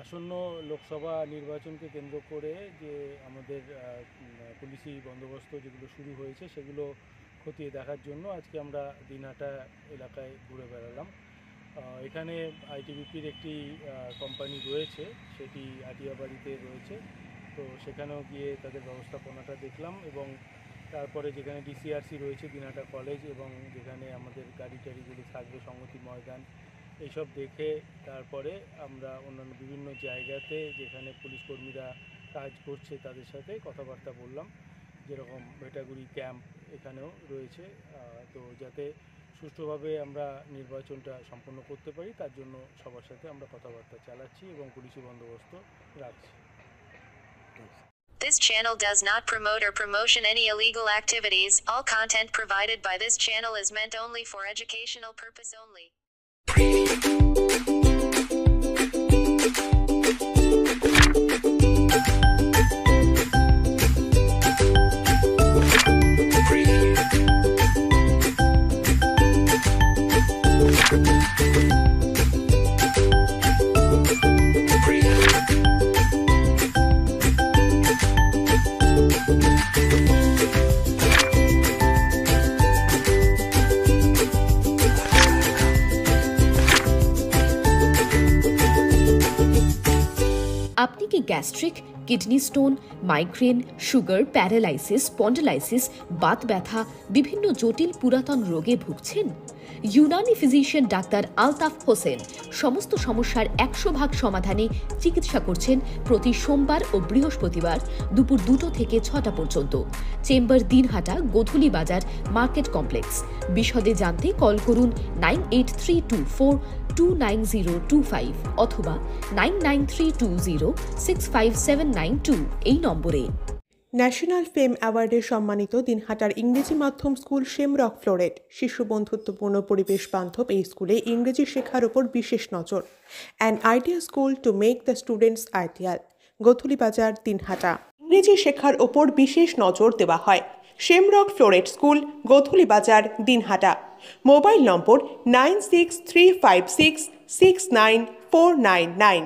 আসন্ন লোকসভা নির্বাচনকে কেন্দ্র করে যে আমাদের পুলিশি বন্দোবস্ত যেগুলো শুরু হয়েছে সেগুলো খতিয়ে দেখার জন্য আজকে আমরা দিনহাটা এলাকায় ঘুরে বেড়ালাম। এখানে আইটিবিপির একটি কোম্পানি রয়েছে, সেটি আটিয়াবাড়িতে রয়েছে। তো সেখানেও গিয়ে তাদের ব্যবস্থাপনাটা দেখলাম এবং তারপরে যেখানে ডিসিআরসি রয়েছে দিনহাটা কলেজ এবং যেখানে আমাদের গাড়ি টাড়িগুলি থাকবে সংহতি ময়দান, এইসব দেখে তারপরে আমরা অন্যান্য বিভিন্ন জায়গাতে যেখানে পুলিশ কর্মীরা কাজ করছে তাদের সাথে কথাবার্তা বললাম। যেরকম ভেটাগুড়ি ক্যাম্প এখানেও রয়েছে, তো যাতে সুষ্ঠুভাবে আমরা নির্বাচনটা সম্পন্ন করতে পারি তার জন্য সবার সাথে আমরা কথাবার্তা চালাচ্ছি এবং পুলিশি বন্দোবস্ত রাখছি। This channel does not promote or promotion any illegal activities. All content provided by this channel is meant only for educational purpose only. আপনি কি gastric, kidney stone, migraine, sugar, paralysis, spondylosis, Baat ব্যথা, বিভিন্ন জটিল পুরাতন রোগে ভুগছেন? ইউনানি ফিজিশিয়ান ডাক্তার আলতাফ হোসেন সমস্ত সমস্যার 100% সমাধানে চিকিৎসা করছেন প্রতি সোমবার ও বৃহস্পতিবার দুপুর 2টো থেকে 6টা পর্যন্ত। চেম্বার দিনহাটা, গোধূলি বাজার, মার্কেট কমপ্লেক্স। বিশদে জানতে কল করুন 9832429025 অথবা 9932065792 এই নম্বরে। ন্যাশনাল ফেম অ্যাওয়ার্ডে সম্মানিত দিনহাটার ইংরেজি মাধ্যম স্কুল শেমরক ফ্লোরেট শিশু বন্ধুত্বপূর্ণ পরিবেশ বান্ধব এই স্কুলে ইংরেজি শেখার ওপর বিশেষ নজর। An idea school to make the students ideal, Godhuli Bazar, Dinhata. ইংরেজি শেখার ওপর বিশেষ নজর দেওয়া হয়। শেমরক ফ্লোরেট স্কুল, গোধূলি বাজার, দিনহাটা। মোবাইল নম্বর 9635669499।